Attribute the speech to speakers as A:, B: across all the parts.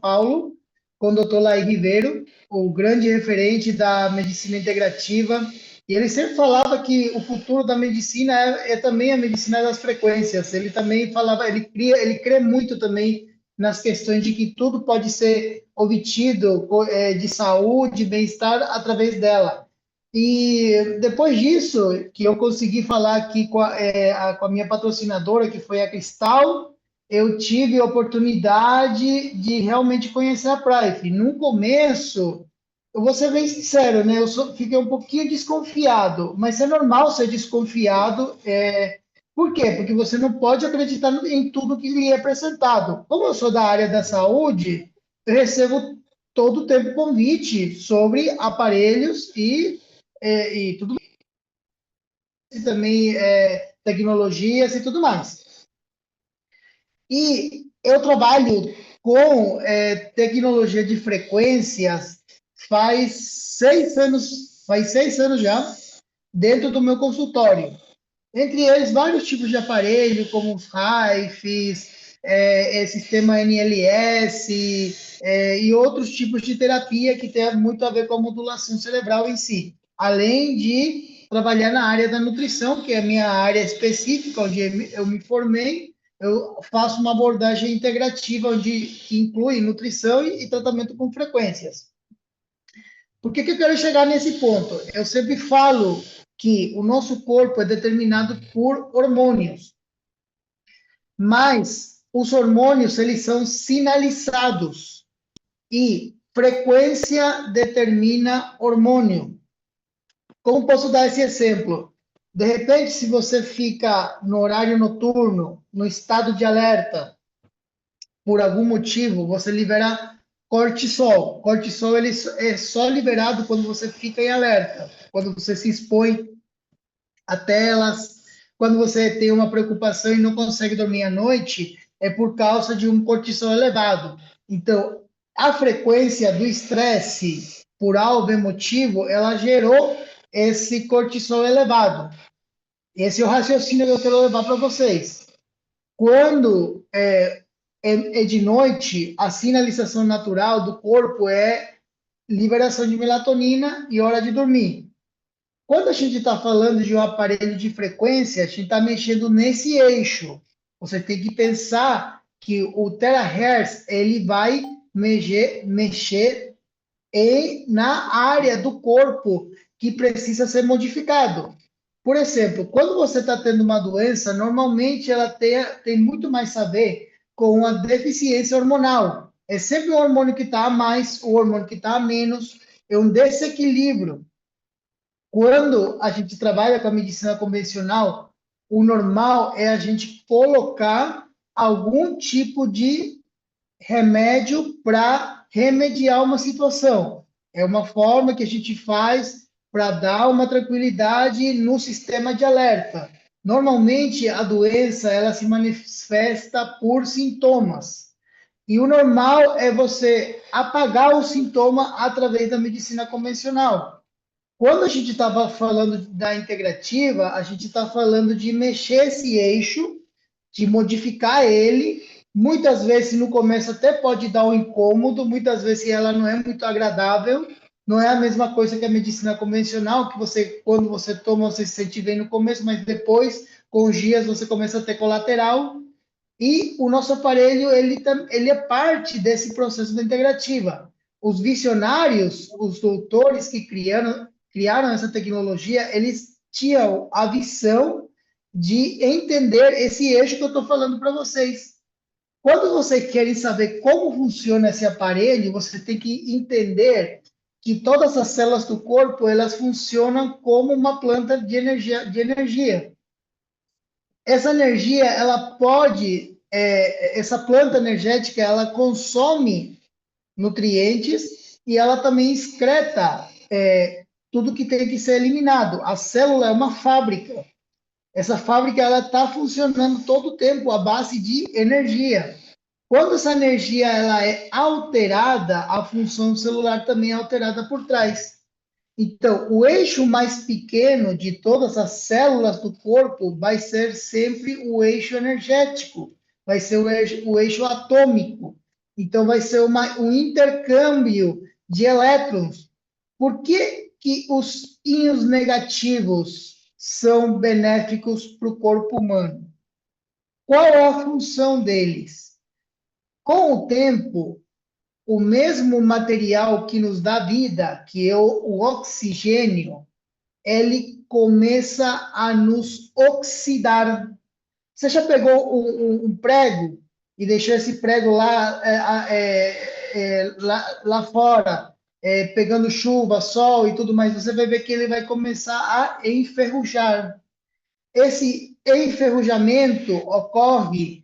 A: Paulo, com o Dr. Laí Ribeiro, o grande referente da medicina integrativa. E ele sempre falava que o futuro da medicina é também a medicina das frequências. Ele também falava, ele crê muito também nas questões de que tudo pode ser obtido de saúde, bem-estar através dela. E depois disso, que eu consegui falar aqui com a minha patrocinadora, que foi a Cristal, eu tive a oportunidade de realmente conhecer a Price. No começo, eu vou ser bem sincero, né? Fiquei um pouquinho desconfiado, mas é normal ser desconfiado. Por quê? Porque você não pode acreditar em tudo que lhe é apresentado. Como eu sou da área da saúde, eu recebo todo o tempo convite sobre aparelhos e tudo e também tecnologias e tudo mais. E eu trabalho com tecnologia de frequências faz 6 anos já, dentro do meu consultório. Entre eles, vários tipos de aparelho, como os RAIFs, sistema NLS, e outros tipos de terapia que tem muito a ver com a modulação cerebral em si. Além de trabalhar na área da nutrição, que é a minha área específica, onde eu me formei, eu faço uma abordagem integrativa, que inclui nutrição e tratamento com frequências. Por que eu quero chegar nesse ponto? Eu sempre falo que o nosso corpo é determinado por hormônios, mas os hormônios eles são sinalizados e frequência determina hormônio. Como posso dar esse exemplo? De repente, se você fica no horário noturno, no estado de alerta, por algum motivo, você libera cortisol. Cortisol ele é só liberado quando você fica em alerta, quando você se expõe a telas, quando você tem uma preocupação e não consegue dormir à noite, é por causa de um cortisol elevado. Então, a frequência do estresse por algo emotivo, ela gerou esse cortisol elevado. Esse é o raciocínio que eu quero levar para vocês. Quando é de noite, a sinalização natural do corpo é liberação de melatonina e hora de dormir. Quando a gente está falando de um aparelho de frequência, a gente está mexendo nesse eixo. Você tem que pensar que o terahertz ele vai mexer na área do corpo que precisa ser modificado. Por exemplo, quando você está tendo uma doença, normalmente ela tem muito mais a ver com a deficiência hormonal. É sempre o hormônio que está a mais, o hormônio que está a menos, é um desequilíbrio. Quando a gente trabalha com a medicina convencional, o normal é a gente colocar algum tipo de remédio para remediar uma situação. É uma forma que a gente faz para dar uma tranquilidade no sistema de alerta. Normalmente, a doença ela se manifesta por sintomas. E o normal é você apagar o sintoma através da medicina convencional. Quando a gente estava falando da integrativa, a gente está falando de mexer esse eixo, de modificar ele. Muitas vezes no começo até pode dar um incômodo, muitas vezes ela não é muito agradável. Não é a mesma coisa que a medicina convencional, que você, quando você toma, você se sente bem no começo, mas depois, com os dias, você começa a ter colateral. E o nosso aparelho, ele é parte desse processo da integrativa. Os visionários, os doutores que criaram essa tecnologia, eles tinham a visão de entender esse eixo que eu estou falando para vocês. Quando vocês querem saber como funciona esse aparelho, você tem que entender que todas as células do corpo, elas funcionam como uma planta de energia. Essa energia, essa planta energética, ela consome nutrientes e ela também excreta tudo que tem que ser eliminado. A célula é uma fábrica. Essa fábrica ela está funcionando todo o tempo à base de energia. Quando essa energia ela é alterada, a função celular também é alterada por trás. Então, o eixo mais pequeno de todas as células do corpo vai ser sempre o eixo energético, vai ser o eixo atômico. Então, vai ser um intercâmbio de elétrons. Por que que os íons negativos são benéficos para o corpo humano? Qual é a função deles? Com o tempo, o mesmo material que nos dá vida, que é o oxigênio, ele começa a nos oxidar. Você já pegou um prego e deixou esse prego lá, lá fora, pegando chuva, sol e tudo mais? Você vai ver que ele vai começar a enferrujar. Esse enferrujamento ocorre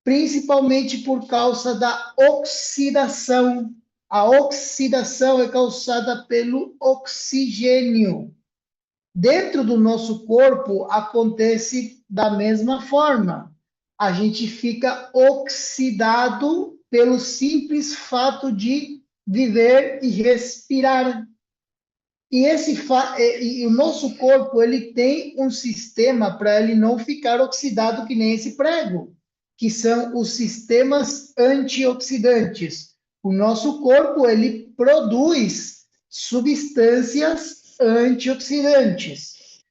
A: principalmente por causa da oxidação. A oxidação é causada pelo oxigênio. Dentro do nosso corpo acontece da mesma forma. A gente fica oxidado pelo simples fato de viver e respirar. E o nosso corpo ele tem um sistema para ele não ficar oxidado que nem esse prego, que são os sistemas antioxidantes. O nosso corpo ele produz substâncias antioxidantes.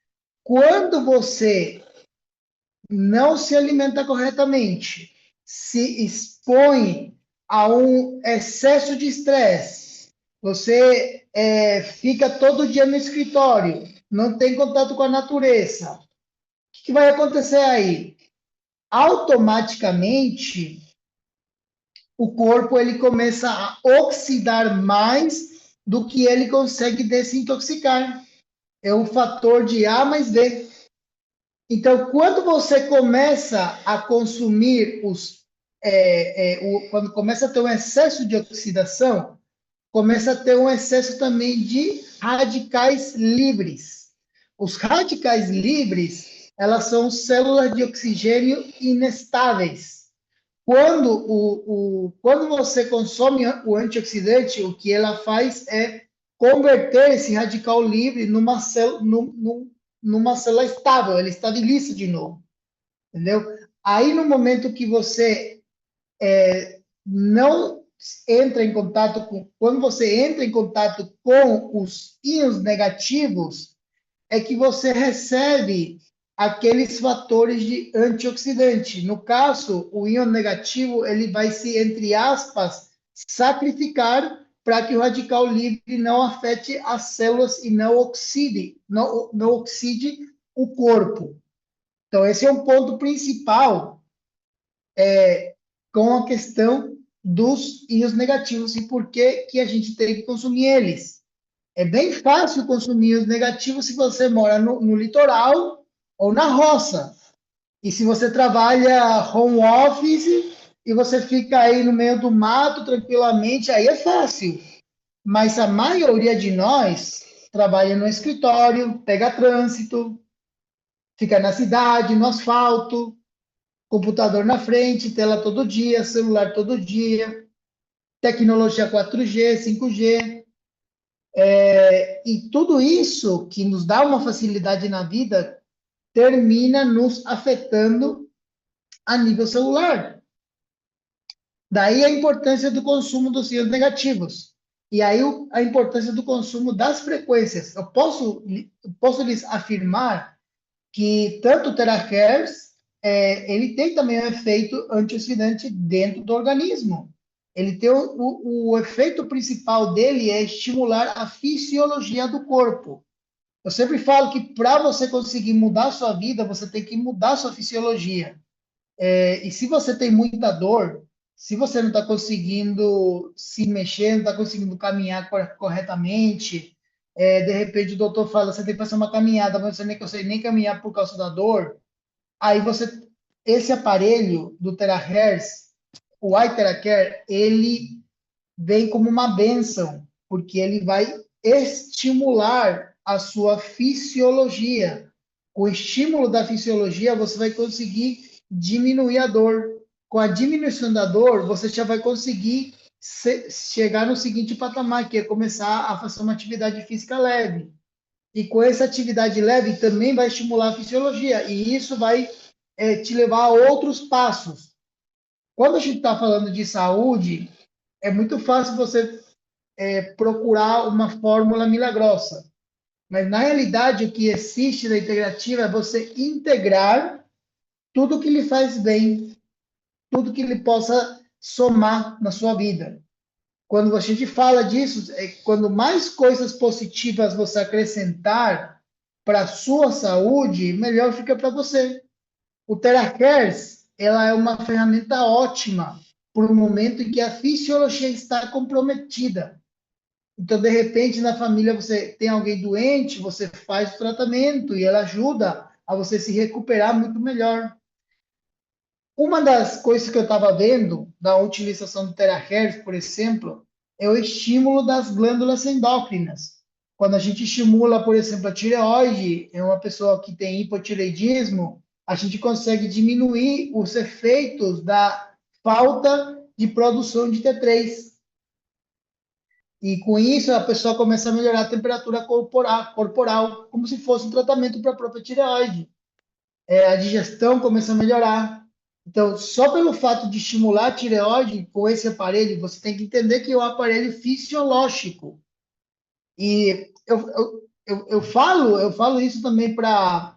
A: Quando você não se alimenta corretamente, se expõe a um excesso de estresse, você fica todo dia no escritório, não tem contato com a natureza, o que vai acontecer aí? Automaticamente, o corpo ele começa a oxidar mais do que ele consegue desintoxicar. É um fator de A mais B. Então, quando você começa a consumir quando começa a ter um excesso de oxidação, começa a ter um excesso também de radicais livres. Os radicais livres, elas são células de oxigênio inestáveis. Quando você consome o antioxidante, o que ela faz é converter esse radical livre numa célula estável, ele estabiliza de novo, entendeu? Aí, no momento que você não entra em contato quando você entra em contato com os íons negativos, é que você recebe aqueles fatores de antioxidante. No caso, o íon negativo, ele vai se, entre aspas, sacrificar para que o radical livre não afete as células e não oxide o corpo. Então, esse é um ponto principal com a questão dos íons negativos e por que que a gente tem que consumir eles. É bem fácil consumir os negativos se você mora no litoral ou na roça. E se você trabalha home office e você fica aí no meio do mato tranquilamente, aí é fácil. Mas a maioria de nós trabalha no escritório, pega trânsito, fica na cidade, no asfalto, computador na frente, tela todo dia, celular todo dia, tecnologia 4G, 5G. E tudo isso que nos dá uma facilidade na vida termina nos afetando a nível celular. Daí a importância do consumo dos íons negativos. E aí a importância do consumo das frequências. Eu posso lhes afirmar que tanto o terahertz, ele tem também um efeito antioxidante dentro do organismo. Ele tem o efeito principal dele é estimular a fisiologia do corpo. Eu sempre falo que para você conseguir mudar a sua vida, você tem que mudar a sua fisiologia. E se você tem muita dor, se você não está conseguindo se mexer, não está conseguindo caminhar corretamente, de repente o doutor fala, você tem que fazer uma caminhada, mas você nem consegue nem caminhar por causa da dor, aí esse aparelho do Terahertz, o iTeracare, ele vem como uma bênção, porque ele vai estimular a sua fisiologia. Com o estímulo da fisiologia, você vai conseguir diminuir a dor. Com a diminuição da dor, você já vai conseguir chegar no seguinte patamar, que é começar a fazer uma atividade física leve. E com essa atividade leve também vai estimular a fisiologia, e isso vai te levar a outros passos. Quando a gente está falando de saúde, é muito fácil você procurar uma fórmula milagrosa. Mas, na realidade, o que existe na integrativa é você integrar tudo que lhe faz bem, tudo que lhe possa somar na sua vida. Quando a gente fala disso, é quando mais coisas positivas você acrescentar para a sua saúde, melhor fica para você. O TeraCares, ela é uma ferramenta ótima para o momento em que a fisiologia está comprometida. Então, de repente, na família você tem alguém doente, você faz o tratamento e ela ajuda a você se recuperar muito melhor. Uma das coisas que eu estava vendo da utilização do terahertz, por exemplo, é o estímulo das glândulas endócrinas. Quando a gente estimula, por exemplo, a tireoide, em uma pessoa que tem hipotireoidismo, a gente consegue diminuir os efeitos da falta de produção de T3. E com isso, a pessoa começa a melhorar a temperatura corporal, como se fosse um tratamento para a própria tireoide. A digestão começa a melhorar. Então, só pelo fato de estimular a tireoide com esse aparelho, você tem que entender que é um aparelho fisiológico. E eu falo isso também para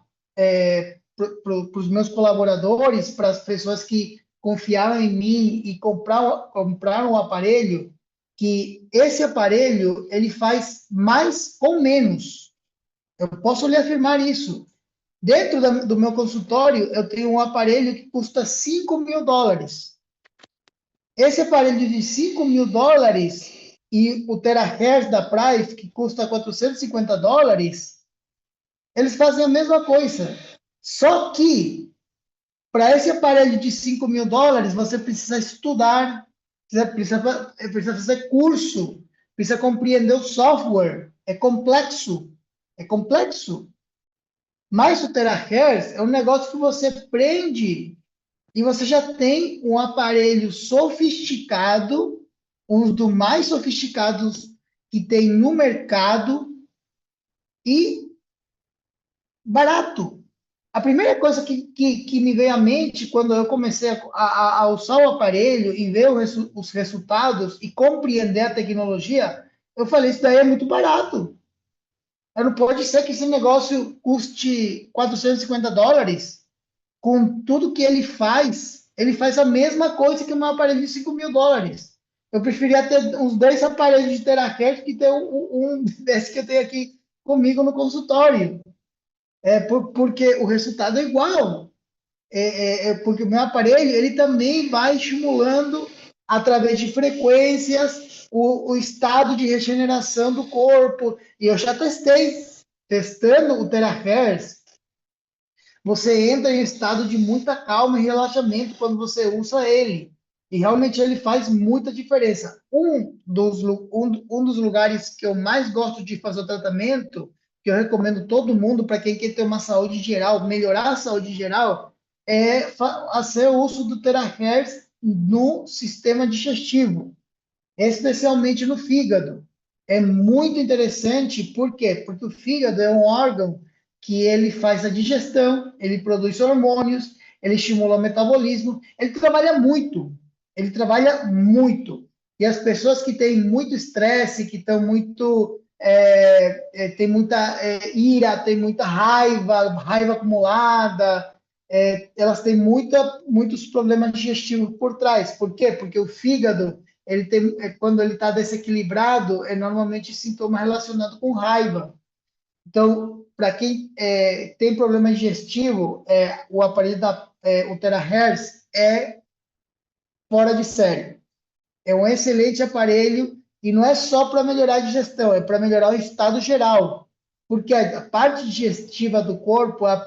A: os meus colaboradores, para as pessoas que confiaram em mim e compraram o aparelho, que esse aparelho ele faz mais com menos. Eu posso lhe afirmar isso. Dentro do meu consultório, eu tenho um aparelho que custa US$ 5.000. Esse aparelho de US$ 5.000 e o terahertz da Price, que custa US$ 450, eles fazem a mesma coisa. Só que, para esse aparelho de US$ 5.000, você precisa estudar, precisa fazer curso, precisa compreender o software. É complexo. É complexo. Mas o terahertz é um negócio que você prende e você já tem um aparelho sofisticado, um dos mais sofisticados que tem no mercado e barato. A primeira coisa que me veio à mente quando eu comecei a usar o aparelho e ver os resultados e compreender a tecnologia, eu falei, isso daí é muito barato. Não pode ser que esse negócio custe US$ 450. Com tudo que ele faz a mesma coisa que um aparelho de US$ 5.000. Eu preferia ter uns 2 aparelhos de terahertz que ter um desse que eu tenho aqui comigo no consultório. Porque o resultado é igual. Porque o meu aparelho, ele também vai estimulando, através de frequências, o estado de regeneração do corpo. E eu já testando o terahertz, você entra em estado de muita calma e relaxamento quando você usa ele. E realmente ele faz muita diferença. Um dos lugares que eu mais gosto de fazer o tratamento, que eu recomendo todo mundo para quem quer ter uma saúde geral, melhorar a saúde geral, é fazer o uso do terahertz no sistema digestivo, especialmente no fígado. É muito interessante, por quê? Porque o fígado é um órgão que ele faz a digestão, ele produz hormônios, ele estimula o metabolismo, ele trabalha muito. E as pessoas que têm muito estresse, que estão tem muita ira, tem muita raiva acumulada, elas têm muitos problemas digestivos por trás. Por quê? Porque o fígado quando ele está desequilibrado, é normalmente sintoma relacionado com raiva. Então, para quem tem problema digestivo, o aparelho o terahertz é fora de série. É um excelente aparelho e não é só para melhorar a digestão, é para melhorar o estado geral. Porque a parte digestiva do corpo é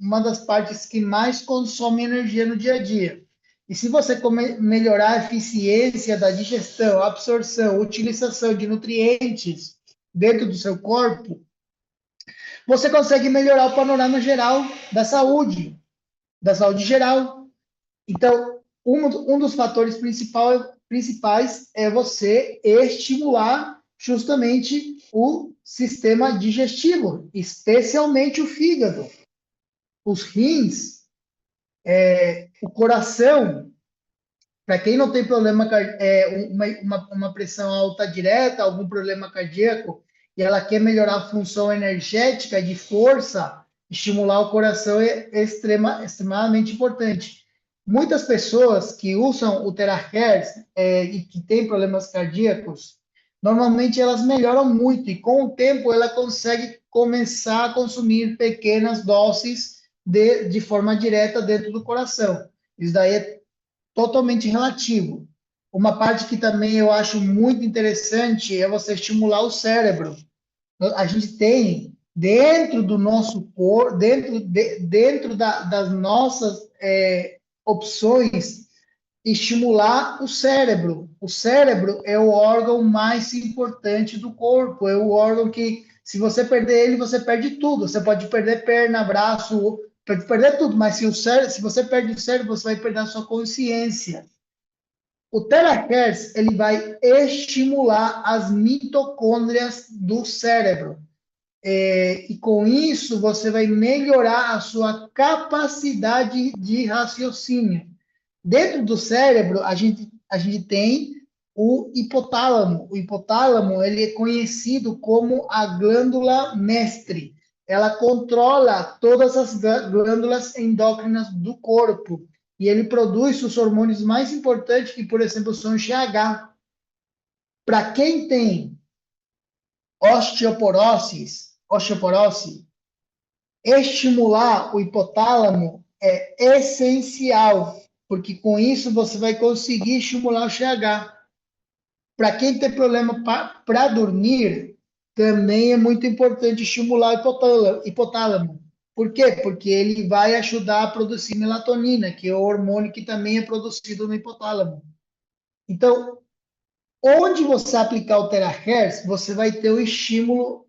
A: uma das partes que mais consome energia no dia a dia. E se você melhorar a eficiência da digestão, absorção, utilização de nutrientes dentro do seu corpo, você consegue melhorar o panorama geral da saúde geral. Então, um dos fatores principais é você estimular justamente o sistema digestivo, especialmente o fígado, os rins, o coração, Para quem não tem problema, uma pressão alta direta, algum problema cardíaco, e ela quer melhorar a função energética de força, estimular o coração é extremamente importante. Muitas pessoas que usam o Terahertz e que têm problemas cardíacos, normalmente elas melhoram muito e com o tempo ela consegue começar a consumir pequenas doses de forma direta dentro do coração. Isso daí é totalmente relativo. Uma parte que também eu acho muito interessante é você estimular o cérebro. A gente tem dentro do nosso corpo, dentro das nossas opções, estimular o cérebro. O cérebro é o órgão mais importante do corpo, é o órgão que, se você perder ele, você perde tudo. Você pode perder perna, braço, pode perder tudo, mas se você perde o cérebro, você vai perder a sua consciência. O Terahertz, ele vai estimular as mitocôndrias do cérebro. E com isso, você vai melhorar a sua capacidade de raciocínio. Dentro do cérebro, a gente tem o hipotálamo. O hipotálamo, ele é conhecido como a glândula mestre. Ela controla todas as glândulas endócrinas do corpo. E ele produz os hormônios mais importantes, que, por exemplo, são o GH. Para quem tem osteoporose, estimular o hipotálamo é essencial, porque com isso você vai conseguir estimular o GH. Para quem tem problema para dormir, também é muito importante estimular o hipotálamo. Por quê? Porque ele vai ajudar a produzir melatonina, que é o hormônio que também é produzido no hipotálamo. Então, onde você aplicar o Terahertz, você vai ter o estímulo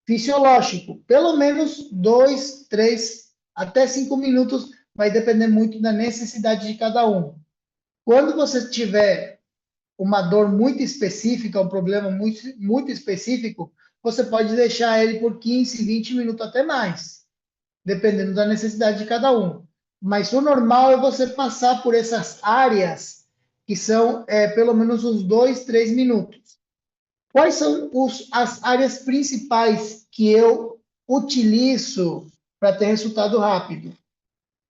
A: fisiológico, pelo menos 2, 3, até 5 minutos, vai depender muito da necessidade de cada um. Quando você tiver uma dor muito específica, um problema muito específico, você pode deixar ele por 15, 20 minutos até mais, dependendo da necessidade de cada um. Mas o normal é você passar por essas áreas que são pelo menos uns 2, 3 minutos. Quais são as áreas principais que eu utilizo para ter resultado rápido?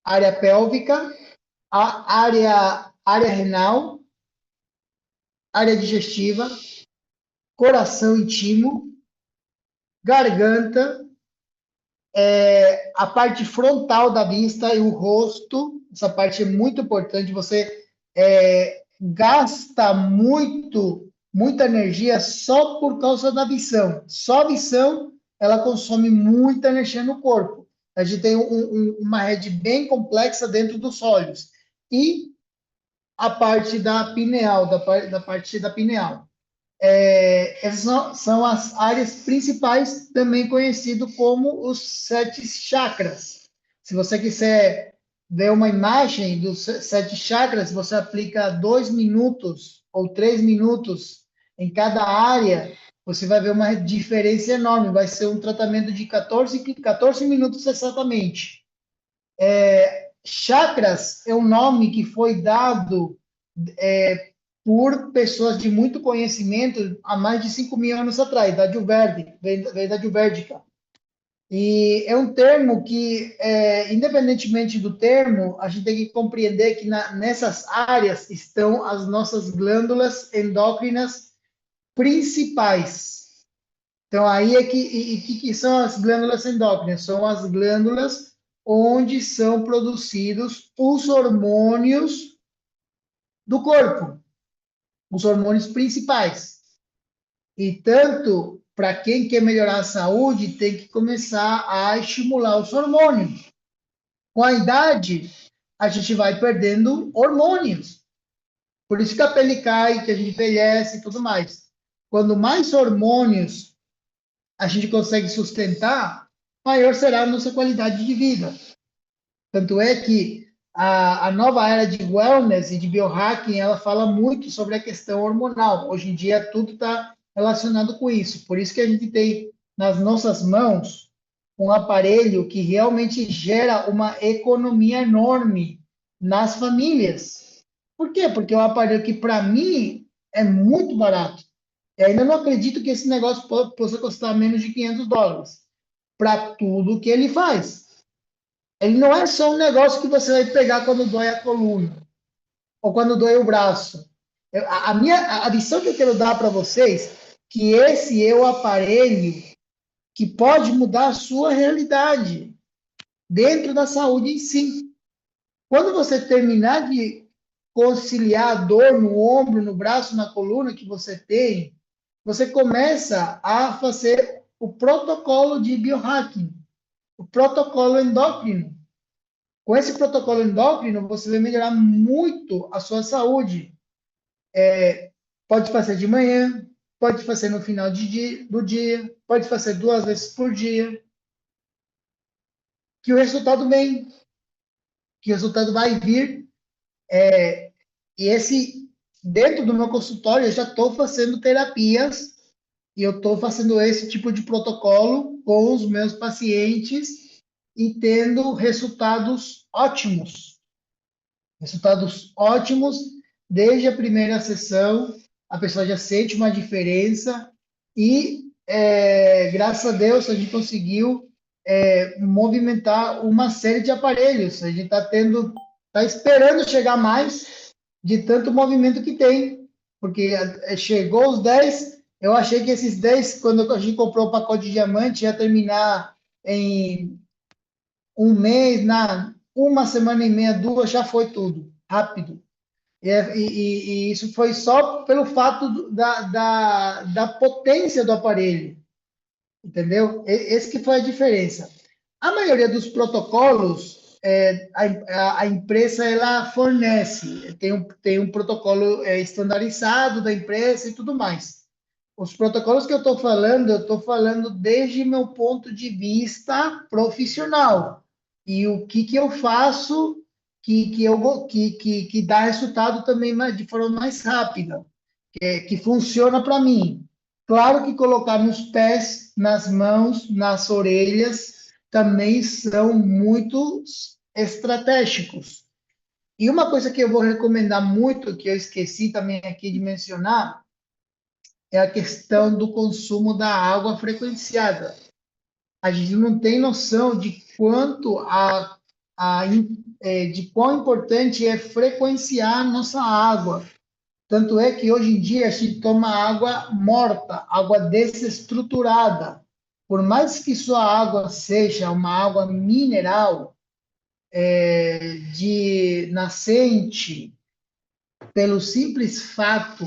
A: Área pélvica, a área renal, área digestiva, coração e timo, garganta, a parte frontal da vista e o rosto. Essa parte é muito importante. Você gasta muita energia só por causa da visão. Só a visão, ela consome muita energia no corpo. A gente tem uma rede bem complexa dentro dos olhos. E a parte da pineal, da parte da pineal. Essas são as áreas principais, também conhecido como os 7 chakras. Se você quiser ver uma imagem dos 7 chakras, você aplica 2 minutos ou 3 minutos em cada área, você vai ver uma diferença enorme. Vai ser um tratamento de 14 minutos exatamente. Chakras é um nome que foi dado por pessoas de muito conhecimento há mais de 5.000 anos atrás, da Ayurveda, vem da Ayurvédica. E é um termo que, independentemente do termo, a gente tem que compreender que nessas áreas estão as nossas glândulas endócrinas principais. Então, aí é que são as glândulas endócrinas? São as glândulas onde são produzidos os hormônios do corpo, os hormônios principais. E tanto para quem quer melhorar a saúde, tem que começar a estimular os hormônios. Com a idade, a gente vai perdendo hormônios. Por isso que a pele cai, que a gente envelhece e tudo mais. Quando mais hormônios a gente consegue sustentar, maior será a nossa qualidade de vida. Tanto é que a nova era de wellness e de biohacking, ela fala muito sobre a questão hormonal. Hoje em dia, tudo está relacionado com isso. Por isso que a gente tem nas nossas mãos um aparelho que realmente gera uma economia enorme nas famílias. Por quê? Porque é um aparelho que, para mim, é muito barato. E ainda não acredito que esse negócio possa custar menos de US$ 500 para tudo que ele faz. Ele não é só um negócio que você vai pegar quando dói a coluna ou quando dói o braço. A visão que eu quero dar para vocês que esse é o aparelho que pode mudar a sua realidade dentro da saúde em si. Quando você terminar de conciliar a dor no ombro, no braço, na coluna que você tem, você começa a fazer o protocolo de biohacking, o protocolo endócrino. Com esse protocolo endócrino, você vai melhorar muito a sua saúde. Pode fazer de manhã, pode fazer no final do dia, pode fazer 2 vezes por dia, que o resultado vem, que o resultado vai vir. E dentro do meu consultório, eu já estou fazendo terapias e eu estou fazendo esse tipo de protocolo com os meus pacientes e tendo resultados ótimos. Resultados ótimos desde a primeira sessão, a pessoa já sente uma diferença e, graças a Deus, a gente conseguiu movimentar uma série de aparelhos. A gente está esperando chegar mais de tanto movimento que tem, porque chegou os 10, eu achei que esses 10, quando a gente comprou o pacote de diamante, ia terminar em um mês, uma semana e meia, 2, já foi tudo, rápido. E isso foi só pelo fato da potência do aparelho, entendeu? Esse que foi a diferença. A maioria dos protocolos, a empresa ela fornece, tem um protocolo estandarizado da empresa e tudo mais. Os protocolos que eu estou falando desde meu ponto de vista profissional. E o que eu faço que dá resultado também de forma mais rápida, que funciona para mim. Claro que colocar nos pés, nas mãos, nas orelhas, também são muito estratégicos. E uma coisa que eu vou recomendar muito, que eu esqueci também aqui de mencionar, é a questão do consumo da água frequenciada. A gente não tem noção de quanto de quão importante é frequenciar nossa água. Tanto é que hoje em dia a gente toma água morta, água desestruturada. Por mais que sua água seja uma água mineral, de nascente, pelo simples fato